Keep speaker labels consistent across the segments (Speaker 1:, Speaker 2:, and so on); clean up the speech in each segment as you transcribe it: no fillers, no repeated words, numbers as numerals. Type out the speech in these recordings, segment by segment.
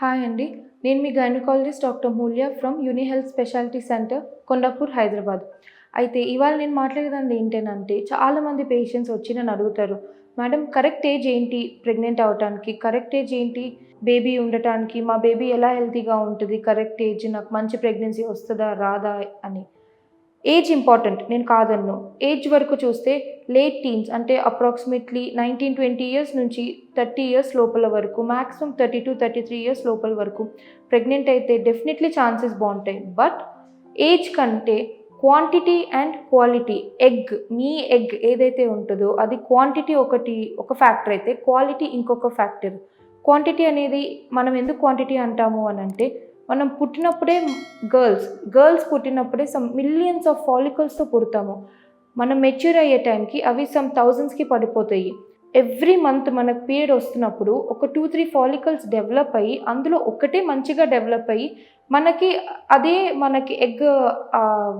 Speaker 1: Hi అండి. నేను మీ gynaecologist doctor Moulya from uni health speciality centre Kondapur, Hyderabad. అయితే ఇవాళ నేను మాట్లాడేదాన్ని ఏంటనంటే, చాలామంది పేషెంట్స్ వచ్చి నన్ను అడుగుతారు, మేడం కరెక్ట్ ఏజ్ ఏంటి ప్రెగ్నెంట్ అవ్వటానికి? కరెక్ట్ ఏజ్ ఏంటి బేబీ ఉండటానికి? మా బేబీ ఎలా హెల్తీగా ఉంటుంది? కరెక్ట్ ఏజ్ నాకు మంచి ప్రెగ్నెన్సీ వస్తదా? రాదా? అని. ఏజ్ ఇంపార్టెంట్, నేను కాదన్ను. ఏజ్ వరకు చూస్తే లేట్ టీన్స్ అంటే అప్రాక్సిమేట్లీ 19-20 ఇయర్స్ నుంచి 30 ఇయర్స్ లోపల వరకు, మాక్సిమం 32-33 ఇయర్స్ లోపల వరకు ప్రెగ్నెంట్ అయితే డెఫినెట్లీ ఛాన్సెస్ బాగుంటాయి. బట్ ఏజ్ కంటే quantity and quality, me egg ఏదైతే ఉంటుందో అది క్వాంటిటీ ఒక ఫ్యాక్టర్ అయితే క్వాలిటీ ఇంకొక ఫ్యాక్టర్. క్వాంటిటీ అనేది మనం ఎందుకు క్వాంటిటీ అంటాము అని అంటే, మనం పుట్టినప్పుడే గర్ల్స్ పుట్టినప్పుడే సమ్ మిలియన్స్ ఆఫ్ ఫాలికల్స్తో పుడతాము. మనం మెచ్యూర్ అయ్యే టైంకి అవి సమ్ థౌజండ్స్కి పడిపోతాయి. ఎవ్రీ మంత్ మనకు పీరియడ్ వస్తున్నప్పుడు ఒక 2-3 ఫాలికల్స్ డెవలప్ అయ్యి, అందులో ఒకటే మంచిగా డెవలప్ అయ్యి మనకి ఎగ్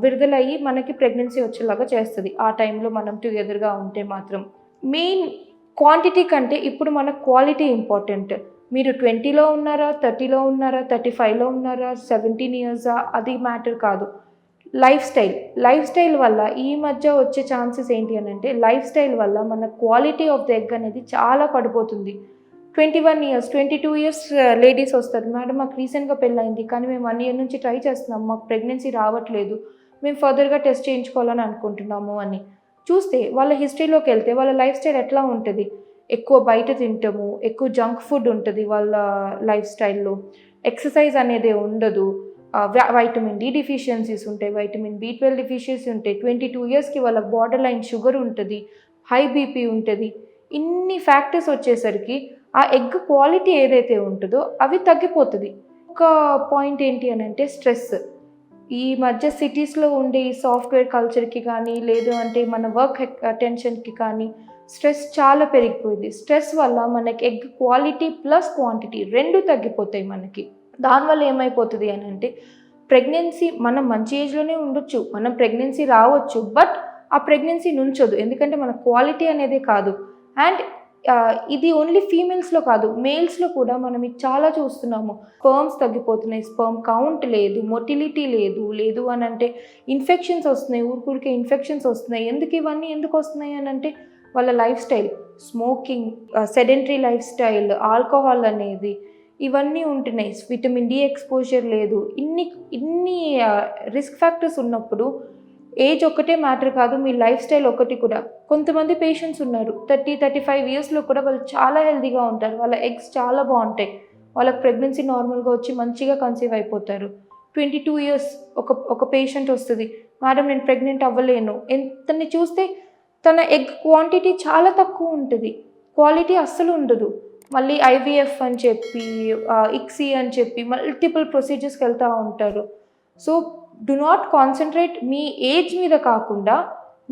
Speaker 1: విడుదలయ్యి మనకి ప్రెగ్నెన్సీ వచ్చేలాగా చేస్తుంది. ఆ టైంలో మనం టుగెదర్గా ఉంటే మాత్రం. మెయిన్ క్వాంటిటీ కంటే ఇప్పుడు మనకు క్వాలిటీ ఇంపార్టెంట్. మీరు 20లో ఉన్నారా, 30లో ఉన్నారా, 35లో ఉన్నారా, 17 ఇయర్సా, అది మ్యాటర్ కాదు. లైఫ్ స్టైల్ వల్ల ఈ మధ్య వచ్చే ఛాన్సెస్ ఏంటి అని అంటే, లైఫ్ స్టైల్ వల్ల మన క్వాలిటీ ఆఫ్ ద ఎగ్ అనేది చాలా పడిపోతుంది. 21 ఇయర్స్, 22 ఇయర్స్ లేడీస్ వస్తారు, మేడం మాకు రీసెంట్గా పెళ్ళయింది, కానీ మేము 1 ఇయర్ నుంచి ట్రై చేస్తున్నాం, మాకు ప్రెగ్నెన్సీ రావట్లేదు, మేము ఫర్దర్గా టెస్ట్ చేయించుకోవాలని అనుకుంటున్నాము అని. చూస్తే వాళ్ళ హిస్టరీలోకి వెళ్తే వాళ్ళ లైఫ్ స్టైల్ ఎట్లా ఉంటుంది? ఎక్కువ బయట తింటాము, ఎక్కువ జంక్ ఫుడ్ ఉంటుంది వాళ్ళ లైఫ్ స్టైల్లో, ఎక్సర్సైజ్ అనేది ఉండదు, వైటమిన్ డి డిఫిషియన్సీస్ ఉంటాయి, వైటమిన్ B12 డిఫిషియన్సీ ఉంటాయి, 22 ఇయర్స్కి వాళ్ళ బార్డర్ లైన్ షుగర్ ఉంటుంది, హై బీపీ ఉంటుంది. ఇన్ని ఫ్యాక్టర్స్ వచ్చేసరికి ఆ ఎగ్ క్వాలిటీ ఏదైతే ఉంటుందో అవి తగ్గిపోతుంది. ఒక పాయింట్ ఏంటి అని అంటే స్ట్రెస్. ఈ మధ్య సిటీస్లో ఉండే ఈ సాఫ్ట్వేర్ కల్చర్కి కానీ, లేదు అంటే మన వర్క్ టెన్షన్కి కానీ స్ట్రెస్ చాలా పెరిగిపోయింది. స్ట్రెస్ వల్ల మనకి ఎగ్ క్వాలిటీ ప్లస్ క్వాంటిటీ రెండు తగ్గిపోతాయి మనకి. దానివల్ల ఏమైపోతుంది అని అంటే, ప్రెగ్నెన్సీ మనం మంచి ఏజ్లోనే ఉండొచ్చు, మనం ప్రెగ్నెన్సీ రావచ్చు, బట్ ఆ ప్రెగ్నెన్సీ నుంచొద్దు. ఎందుకంటే మన క్వాలిటీ అనేది కాదు. అండ్ ఇది ఓన్లీ ఫీమేల్స్లో కాదు, మేల్స్లో కూడా మనం ఇది చాలా చూస్తున్నాము. స్పర్మ్స్ తగ్గిపోతున్నాయి, స్పర్మ్ కౌంట్ లేదు, మొటిలిటీ లేదు అని అంటే ఇన్ఫెక్షన్స్ వస్తున్నాయి, ఊరికే ఇన్ఫెక్షన్స్ వస్తున్నాయి. ఎందుకు వస్తున్నాయి అని అంటే, వాళ్ళ life style, smoking, sedentary life style, alcohol అనేది ఇవన్నీ ఉంటున్నాయి, విటమిన్ డి ఎక్స్పోజర్ లేదు. ఇన్ని రిస్క్ ఫ్యాక్టర్స్ ఉన్నప్పుడు ఏజ్ ఒక్కటే మ్యాటర్ కాదు, మీ లైఫ్ స్టైల్ ఒకటి కూడా. కొంతమంది పేషెంట్స్ ఉన్నారు 30-35 ఇయర్స్లో కూడా వాళ్ళు చాలా హెల్తీగా ఉంటారు, వాళ్ళ ఎగ్స్ చాలా బాగుంటాయి, వాళ్ళకి ప్రెగ్నెన్సీ నార్మల్గా వచ్చి మంచిగా కన్సీవ్ అయిపోతారు. 22 ఇయర్స్ ఒక పేషెంట్ వస్తుంది, మేడం నేను ప్రెగ్నెంట్ అవ్వలేను. తనని చూస్తే తన ఎగ్ క్వాంటిటీ చాలా తక్కువ ఉంటుంది, క్వాలిటీ అస్సలు ఉండదు. మళ్ళీ IVF అని చెప్పి, ICSI అని చెప్పి మల్టిపుల్ ప్రొసీజర్స్కి వెళ్తూ ఉంటారు. So do not concentrate me age మీద కాకుండా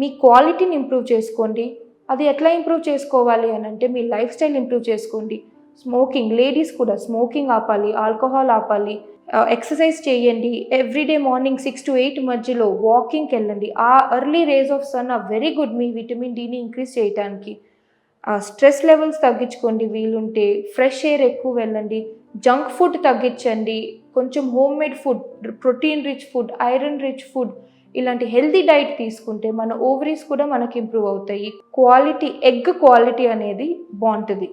Speaker 1: మీ క్వాలిటీని ఇంప్రూవ్ చేసుకోండి. అది ఎట్లా ఇంప్రూవ్ చేసుకోవాలి అని అంటే, మీ లైఫ్ స్టైల్ ఇంప్రూవ్ చేసుకోండి. స్మోకింగ్, లేడీస్ కూడా స్మోకింగ్ ఆపాలి, ఆల్కహాల్ ఆపాలి, ఎక్సర్సైజ్ చేయండి. ఎవ్రీడే మార్నింగ్ 6 to 8 మధ్యలో వాకింగ్కి వెళ్ళండి. ఆ early rays of sun are very good మీ విటమిన్ డిని ఇంక్రీజ్ చేయడానికి. స్ట్రెస్ లెవెల్స్ తగ్గించుకోండి, వీలుంటే ఫ్రెష్ ఎయిర్ ఎక్కువ వెళ్ళండి, జంక్ ఫుడ్ తగ్గించండి, కొంచెం home made food, protein rich food, iron rich food, ఇలాంటి హెల్తీ డైట్ తీసుకుంటే మన ఓవరీస్ కూడా మనకి ఇంప్రూవ్ అవుతాయి. ఎగ్ క్వాలిటీ అనేది బాగుంటుంది.